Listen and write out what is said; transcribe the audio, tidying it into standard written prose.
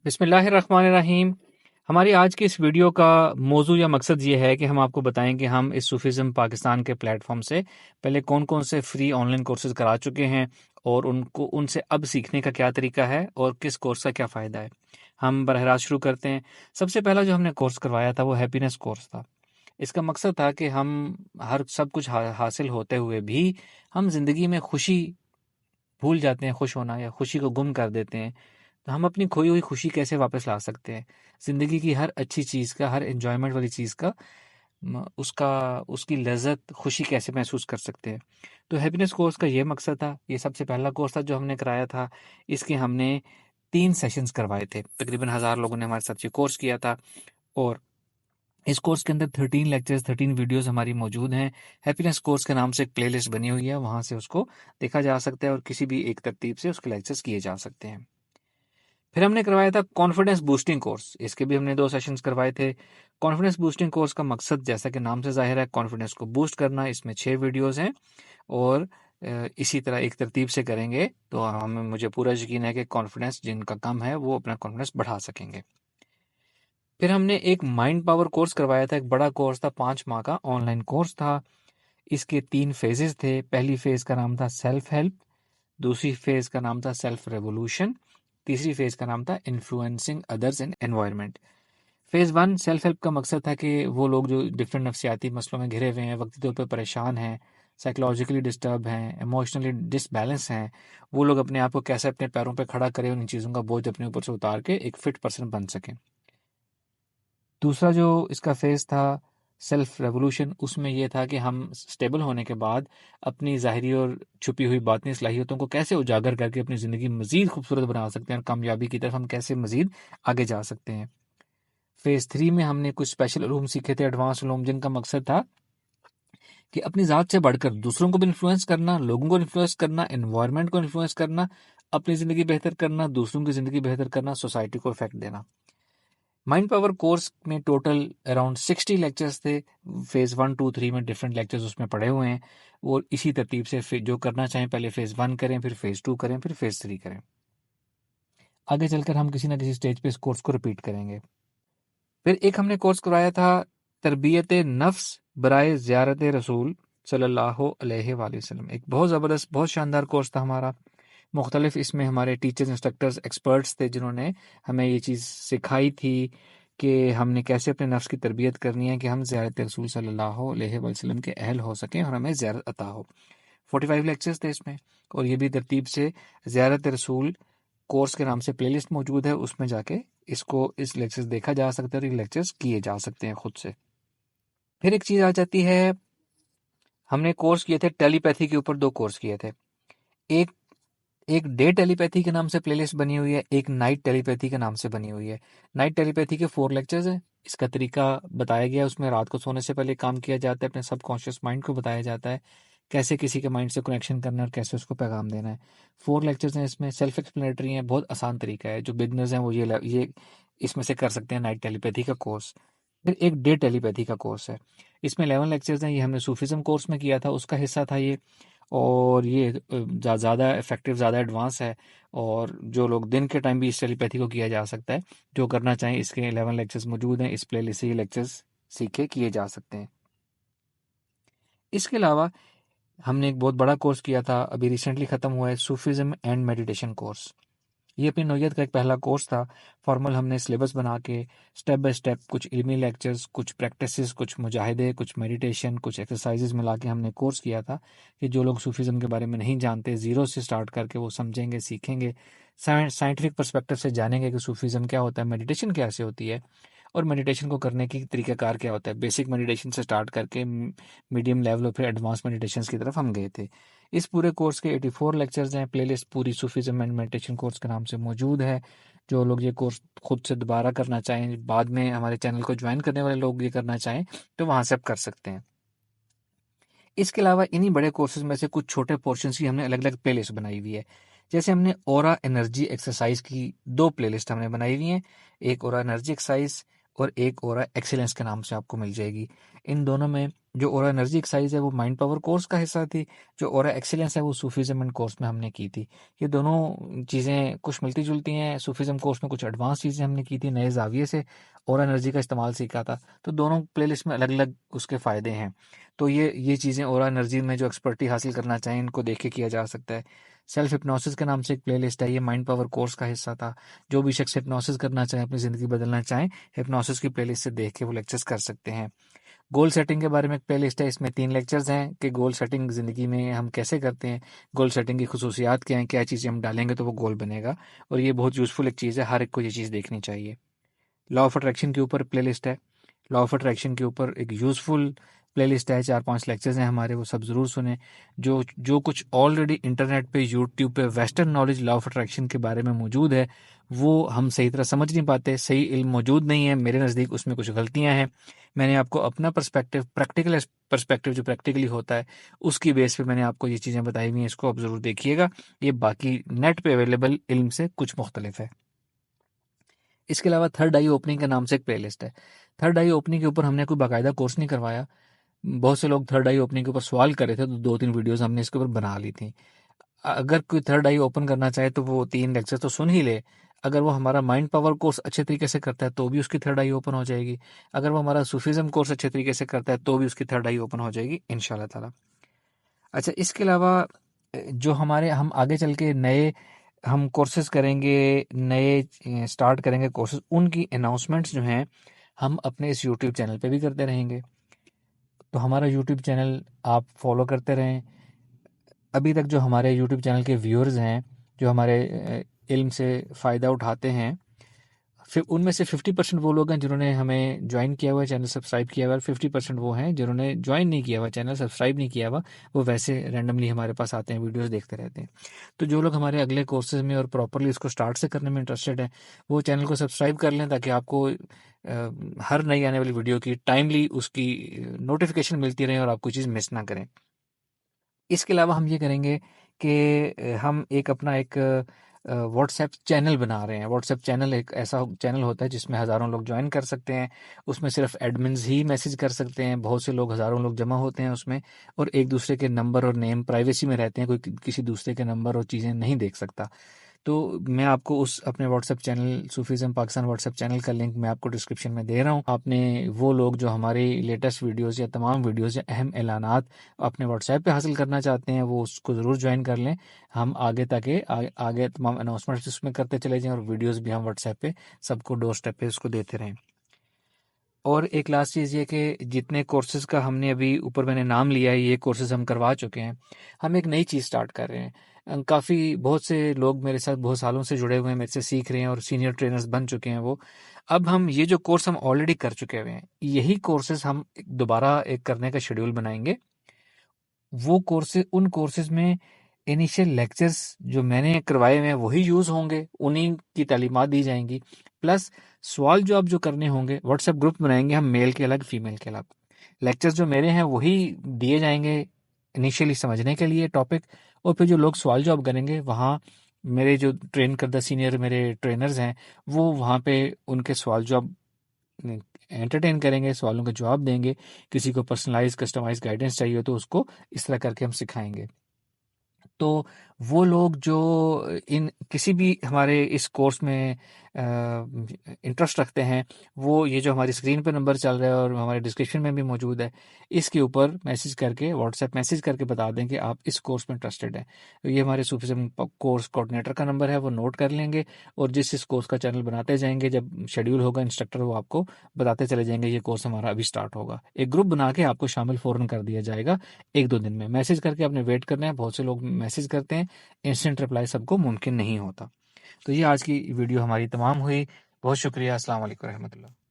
بسم اللہ الرحمن الرحیم۔ ہماری آج کی اس ویڈیو کا موضوع یا مقصد یہ ہے کہ ہم آپ کو بتائیں کہ ہم اس صوفیزم پاکستان کے پلیٹ فارم سے پہلے کون کون سے فری آن لائن کورسز کرا چکے ہیں اور ان سے اب سیکھنے کا کیا طریقہ ہے اور کس کورس کا کیا فائدہ ہے۔ ہم براہ راست شروع کرتے ہیں۔ سب سے پہلا جو ہم نے کورس کروایا تھا وہ ہیپینس کورس تھا۔ اس کا مقصد تھا کہ ہم سب کچھ حاصل ہوتے ہوئے بھی ہم زندگی میں خوشی بھول جاتے ہیں، خوش ہونا یا خوشی کو گم کر دیتے ہیں، تو ہم اپنی کھوئی ہوئی خوشی کیسے واپس لا سکتے ہیں؟ زندگی کی ہر اچھی چیز کا، ہر انجوائمنٹ والی چیز کا اس کی لذت، خوشی کیسے محسوس کر سکتے ہیں؟ تو ہیپینس کورس کا یہ مقصد تھا۔ یہ سب سے پہلا کورس تھا جو ہم نے کرایا تھا۔ اس کے ہم نے 3 سیشنز کروائے تھے، تقریباً 1000 لوگوں نے ہمارے ساتھ یہ کورس کیا تھا، اور اس کورس کے اندر 13 لیکچرز، 13 ویڈیوز ہماری موجود ہیں۔ ہیپینس کورس کے نام سے ایک پلے لسٹ بنی ہوئی ہے، وہاں سے اس کو دیکھا جا سکتا ہے اور کسی بھی ایک ترتیب سے اس کے لیکچرز کیے جا سکتے ہیں۔ پھر ہم نے کروایا تھا کانفیڈنس بوسٹنگ کورس۔ اس کے بھی ہم نے 2 سیشنز کروائے تھے۔ کانفیڈنس بوسٹنگ کورس کا مقصد جیسا کہ نام سے ظاہر ہے، کانفیڈنس کو بوسٹ کرنا۔ اس میں 6 ویڈیوز ہیں اور اسی طرح ایک ترتیب سے کریں گے تو مجھے پورا یقین ہے کہ کانفیڈنس جن کا کم ہے وہ اپنا کانفیڈنس بڑھا سکیں گے۔ پھر ہم نے ایک مائنڈ پاور کورس کروایا تھا، ایک بڑا کورس تھا، 5 ماہ کا آن لائن کورس تھا۔ اس کے 3 فیزز تھے۔ پہلی فیز کا نام تھا سیلف ہیلپ، دوسری فیز کا نام تھا سیلف ریولوشن، تیسری فیز کا نام تھا influencing others in environment. Phase 1 self help کا مقصد تھا کہ وہ لوگ جو ڈفرینٹ نفسیاتی مسئلوں میں گھرے ہوئے ہیں، وقتی طور پہ پریشان ہیں، سائیکولوجیکلی ڈسٹرب ہیں، ایموشنلی ڈس بیلنس ہیں، وہ لوگ اپنے آپ کو کیسے اپنے پیروں پہ کھڑا کریں، ان چیزوں کا بوجھ اپنے اوپر سے اتار کے ایک فٹ پرسن بن سکیں۔ دوسرا جو اس کا فیز تھا سیلف ریولوشن، اس میں یہ تھا کہ ہم سٹیبل ہونے کے بعد اپنی ظاہری اور چھپی ہوئی باطنی صلاحیتوں کو کیسے اجاگر کر کے اپنی زندگی مزید خوبصورت بنا سکتے ہیں اور کامیابی کی طرف ہم کیسے مزید آگے جا سکتے ہیں۔ فیز 3 میں ہم نے کچھ اسپیشل علوم سیکھے تھے، ایڈوانس علوم، جن کا مقصد تھا کہ اپنی ذات سے بڑھ کر دوسروں کو بھی انفلوئنس کرنا، لوگوں کو انفلوئنس کرنا، انوائرمنٹ کو انفلوئنس کرنا، اپنی زندگی بہتر کرنا، دوسروں کی زندگی بہتر کرنا، سوسائٹی کو افیکٹ دینا۔ مائنڈ پاور کورس میں ٹوٹل اراؤنڈ 60 لیکچرز تھے۔ فیز 1 2 3 میں ڈفرینٹ لیکچرز اس میں پڑے ہوئے ہیں، وہ اسی ترتیب سے جو کرنا چاہیں پہلے فیز 1 کریں، پھر فیز 2 کریں، پھر فیز 3 کریں۔ آگے چل کر ہم کسی نہ کسی سٹیج پہ اس کورس کو ریپیٹ کریں گے۔ پھر ایک ہم نے کورس کرایا تھا تربیت نفس برائے زیارت رسول صلی اللہ علیہ وآلہ وسلم۔ ایک بہت زبردست، بہت شاندار کورس تھا ہمارا۔ مختلف اس میں ہمارے ٹیچرز، انسٹرکٹرز، ایکسپرٹس تھے جنہوں نے ہمیں یہ چیز سکھائی تھی کہ ہم نے کیسے اپنے نفس کی تربیت کرنی ہے کہ ہم زیارت رسول صلی اللہ علیہ وسلم کے اہل ہو سکیں اور ہمیں زیارت عطا ہو۔ 45 لیکچرز تھے اس میں، اور یہ بھی ترتیب سے زیارت رسول کورس کے نام سے پلے لسٹ موجود ہے، اس میں جا کے اس لیکچرز دیکھا جا سکتا ہے اور یہ لیکچرز کیے جا سکتے ہیں خود سے۔ پھر ایک چیز آ جاتی ہے، ہم نے کورس کیے تھے ٹیلی پیتھی کے اوپر، 2 کورس کیے تھے۔ ایک ڈے ٹیلی پیتھی کے نام سے پلے لسٹ بنی ہوئی ہے، ایک نائٹ ٹیلی پیتھی کے نام سے بنی ہوئی ہے۔ نائٹ ٹیلی پیتھی کے 4 لیکچرز ہیں، اس کا طریقہ بتایا گیا، اس میں رات کو سونے سے پہلے کام کیا جاتا ہے، اپنے سب کانشیس مائنڈ کو بتایا جاتا ہے کیسے کسی کے مائنڈ سے کنیکشن کرنا ہے اور کیسے اس کو پیغام دینا ہے۔ 4 لیکچرز ہیں، اس میں سیلف ایکسپلینیٹری ہیں، بہت آسان طریقہ ہے، جو بگنرز ہیں وہ یہ اس میں سے کر سکتے ہیں نائٹ ٹیلی پیتھی کا کورس۔ پھر ایک ڈے ٹیلی پیتھی کا کورس ہے، اس میں 11 لیکچرز ہیں، یہ ہم نے صوفیزم کورس میں کیا تھا، اس کا حصہ تھا یہ، اور یہ زیادہ افیکٹو، زیادہ ایڈوانس ہے، اور جو لوگ دن کے ٹائم بھی اس ٹیلی پیتھی کو کیا جا سکتا ہے، جو کرنا چاہیں اس کے 11 لیکچرز موجود ہیں، اس پلے لسٹ سے یہ لیکچرز سیکھے کیے جا سکتے ہیں۔ اس کے علاوہ ہم نے ایک بہت بڑا کورس کیا تھا، ابھی ریسنٹلی ختم ہوا ہے، صوفیزم اینڈ میڈیٹیشن کورس۔ یہ اپنی نوعیت کا ایک پہلا کورس تھا، فارمل ہم نے سلیبس بنا کے سٹیپ بائی سٹیپ کچھ علمی لیکچرز، کچھ پریکٹسز، کچھ مجاہدے، کچھ میڈیٹیشن، کچھ ایکسرسائزز ملا کے ہم نے کورس کیا تھا کہ جو لوگ صوفیزم کے بارے میں نہیں جانتے، زیرو سے سٹارٹ کر کے وہ سمجھیں گے، سیکھیں گے، سائنٹیفک پرسپیکٹو سے جانیں گے کہ صوفیزم کیا ہوتا ہے، میڈیٹیشن کیسے ہوتی ہے، اور میڈیٹیشن کو کرنے کی طریقہ کار کیا ہوتا ہے۔ بیسک میڈیٹیشن سے سٹارٹ کر کے میڈیم لیول اور پھر ایڈوانس میڈیٹیشنز کی طرف ہم گئے تھے۔ اس پورے کورس کے 84 لیکچرز ہیں، پلے لسٹ پوری صوفیزم اینڈ میڈیٹیشن کورس کے نام سے موجود ہے۔ جو لوگ یہ کورس خود سے دوبارہ کرنا چاہیں، بعد میں ہمارے چینل کو جوائن کرنے والے لوگ یہ کرنا چاہیں تو وہاں سے آپ کر سکتے ہیں۔ اس کے علاوہ انہی بڑے کورسز میں سے کچھ چھوٹے پورشنز کی ہم نے الگ الگ پلے لسٹ بنائی ہوئی ہے۔ جیسے ہم نے اورا انرجی ایکسرسائز کی 2 پلے لسٹ ہم نے بنائی ہوئی ہیں، ایک اورا انرجی ایکسرسائز اور ایک اورا ایکسیلنس کے نام سے آپ کو مل جائے گی۔ ان دونوں میں جو اورا انرجی ایکسرسائز ہے وہ مائنڈ پاور کورس کا حصہ تھی، جو اورا ایکسیلنس ہے وہ صوفیزم اینڈ کورس میں ہم نے کی تھی۔ یہ دونوں چیزیں کچھ ملتی جلتی ہیں۔ صوفیزم کورس میں کچھ ایڈوانس چیزیں ہم نے کی تھی، نئے زاویے سے اورا انرجی کا استعمال سیکھا تھا، تو دونوں پلے لسٹ میں الگ الگ اس کے فائدے ہیں۔ تو یہ چیزیں اورا انرجی میں جو ایکسپرٹی حاصل کرنا چاہیں ان کو دیکھ کے کیا جا سکتا ہے۔ سیلف ہپنوسس کے نام سے ایک پلے لسٹ ہے، یہ مائنڈ پاور کورس کا حصہ تھا۔ جو بھی شخص ہپنوسس کرنا چاہیں، اپنی زندگی بدلنا چاہیں، ہپنوسس کی پلے لسٹ سے دیکھ کے وہ لیکچرز کر سکتے ہیں۔ گول سیٹنگ کے بارے میں ایک پلے لسٹ ہے، اس میں 3 لیکچرز ہیں کہ گول سیٹنگ زندگی میں ہم کیسے کرتے ہیں، گول سیٹنگ کی خصوصیات کیا ہیں، کیا چیزیں ہم ڈالیں گے تو وہ گول بنے گا، اور یہ بہت یوزفل ایک چیز ہے، ہر ایک کو یہ چیز دیکھنی چاہیے۔ لا آف اٹریکشن کے اوپر پلے لسٹ ہے، لا آف اٹریکشن کے اوپر ایک یوزفل پلے لسٹ ہے، 4-5 لیکچرز ہیں ہمارے، وہ سب ضرور سنیں۔ جو کچھ آلریڈی انٹرنیٹ پہ، یوٹیوب پہ western knowledge law of attraction کے بارے میں موجود ہے، وہ ہم صحیح طرح سمجھ نہیں پاتے، صحیح علم موجود نہیں ہے، میرے نزدیک اس میں کچھ غلطیاں ہیں۔ میں نے آپ کو اپنا پریکٹیکل پرسپیکٹیو جو پریکٹیکلی ہوتا ہے اس کی بیس پہ میں نے آپ کو یہ چیزیں بتائی ہوئی ہیں، اس کو آپ ضرور دیکھیے گا، یہ باقی نیٹ پہ اویلیبل علم سے کچھ مختلف ہے۔ اس کے علاوہ تھرڈ آئی اوپننگ کے نام سے ایک پلے لسٹ ہے۔ تھرڈ آئی اوپننگ کے اوپر ہم نے کوئی باقاعدہ کورس نہیں کروایا، بہت سے لوگ تھرڈ آئی اوپننگ کے اوپر سوال کرے تھے، تو 2-3 ویڈیوز ہم نے اس کے اوپر بنا لی تھیں۔ اگر کوئی تھرڈ آئی اوپن کرنا چاہے تو وہ 3 لیکچر تو سن ہی لے۔ اگر وہ ہمارا مائنڈ پاور کورس اچھے طریقے سے کرتا ہے تو بھی اس کی تھرڈ آئی اوپن ہو جائے گی، اگر وہ ہمارا صوفیزم کورس اچھے طریقے سے کرتا ہے تو بھی اس کی تھرڈ آئی اوپن ہو جائے گی انشاءاللہ تعالی۔ اچھا، اس کے علاوہ جو ہم آگے چل کے نئے ہم کورسز کریں گے، نئے سٹارٹ کریں گے کورسز، ان کی اناؤنسمنٹس جو ہیں ہم اپنے اس یوٹیوب چینل پہ بھی کرتے رہیں گے، تو ہمارا یوٹیوب چینل آپ فالو کرتے رہیں۔ ابھی تک جو ہمارے یوٹیوب چینل کے ویورز ہیں، جو ہمارے علم سے فائدہ اٹھاتے ہیں، ان میں سے 50% وہ لوگ ہیں جنہوں نے ہمیں جوائن کیا ہوا ہے، چینل سبسکرائب کیا ہوا ہے، 50% وہ ہیں جنہوں نے جوائن نہیں کیا ہوا، چینل سبسکرائب نہیں کیا ہوا، وہ ویسے رینڈملی ہمارے پاس آتے ہیں، ویڈیوز دیکھتے رہتے ہیں۔ تو جو لوگ ہمارے اگلے کورسز میں اور پراپرلی اس کو سٹارٹ سے کرنے میں انٹرسٹڈ ہیں، وہ چینل کو سبسکرائب کر لیں تاکہ آپ کو ہر نئی آنے والی ویڈیو کی ٹائملی اس کی نوٹیفیکیشن ملتی رہے اور آپ کوئی چیز مس نہ کریں۔ اس کے علاوہ ہم یہ کریں گے کہ ہم اپنا ایک واٹس ایپ چینل بنا رہے ہیں۔ واٹس ایپ چینل ایک ایسا چینل ہوتا ہے جس میں ہزاروں لوگ جوائن کر سکتے ہیں، اس میں صرف ایڈمنز ہی میسج کر سکتے ہیں، بہت سے لوگ، ہزاروں لوگ جمع ہوتے ہیں اس میں، اور ایک دوسرے کے نمبر اور نیم پرائیویسی میں رہتے ہیں، کوئی کسی دوسرے کے نمبر اور چیزیں نہیں دیکھ سکتا۔ تو میں آپ کو اس اپنے what's app channel, Sufism Pakistan what's app channel کا لنک میں آپ کو ڈسکرپشن میں دے رہا ہوں۔ آپ نے وہ لوگ جو ہماری لیٹسٹ ویڈیوز یا تمام ویڈیوز یا اہم اعلانات اپنے واٹس ایپ پہ حاصل کرنا چاہتے ہیں، وہ اس کو ضرور جوائن کر لیں۔ ہم آگے تمام اناؤنسمنٹس اس میں کرتے چلے جائیں، اور ویڈیوز بھی ہم واٹس ایپ پہ سب کو ڈور اسٹیپ پہ اس کو دیتے رہیں۔ اور ایک لاسٹ چیز یہ کہ جتنے کورسز کا ہم نے ابھی اوپر میں نے نام لیا ہے، یہ کورسز ہم کروا چکے ہیں، ہم ایک نئی چیز سٹارٹ کر رہے ہیں۔ بہت سے لوگ میرے ساتھ بہت سالوں سے جڑے ہوئے ہیں، میرے سے سیکھ رہے ہیں اور سینئر ٹرینرز بن چکے ہیں وہ۔ اب ہم یہ جو کورس ہم آلریڈی کر چکے ہوئے ہیں، یہی کورسز ہم دوبارہ ایک کرنے کا شیڈول بنائیں گے۔ وہ ان کورسز میں انیشیل لیکچرز جو میں نے کروائے ہوئے ہیں وہی یوز ہوں گے، انہیں کی تعلیمات دی جائیں گی، پلس سوال جواب جو کرنے ہوں گے، واٹس ایپ گروپ بنائیں گے ہم، میل کے الگ، فیمیل کے الگ۔ لیکچرز جو میرے ہیں وہی دیے جائیں گے انیشیلی سمجھنے کے لیے ٹاپک، اور پھر جو لوگ سوال جواب کریں گے وہاں میرے جو ٹرین کردہ سینئر میرے ٹرینرز ہیں وہ وہاں پہ ان کے سوال جواب انٹرٹین کریں گے، سوالوں کے جواب دیں گے۔ کسی کو پرسنلائز کسٹمائز گائیڈنس چاہیے ہو تو اس کو اس طرح کر کے ہم سکھائیں گے۔ تو وہ لوگ جو کسی بھی ہمارے اس کورس میں انٹرسٹ رکھتے ہیں، وہ یہ جو ہماری اسکرین پہ نمبر چل رہا ہے اور ہمارے ڈسکرپشن میں بھی موجود ہے، اس کے اوپر میسج کر کے، واٹس ایپ میسج کر کے بتا دیں کہ آپ اس کورس میں انٹرسٹڈ ہیں۔ یہ ہمارے صوفیزم کورس کوآرڈینیٹر کا نمبر ہے، وہ نوٹ کر لیں گے، اور اس کورس کا چینل بناتے جائیں گے، جب شیڈیول ہوگا انسٹرکٹر وہ آپ کو بتاتے چلے جائیں گے یہ کورس ہمارا ابھی سٹارٹ ہوگا۔ ایک گروپ بنا کے آپ کو شامل فوراً کر دیا جائے گا 1-2 دن میں۔ میسج کر کے آپ نے ویٹ کرنا ہے، بہت سے لوگ میسج کرتے ہیں، انسٹنٹ رپلائی سب کو ممکن نہیں ہوتا۔ تو یہ آج کی ویڈیو ہماری تمام ہوئی، بہت شکریہ، السلام علیکم رحمۃ اللہ۔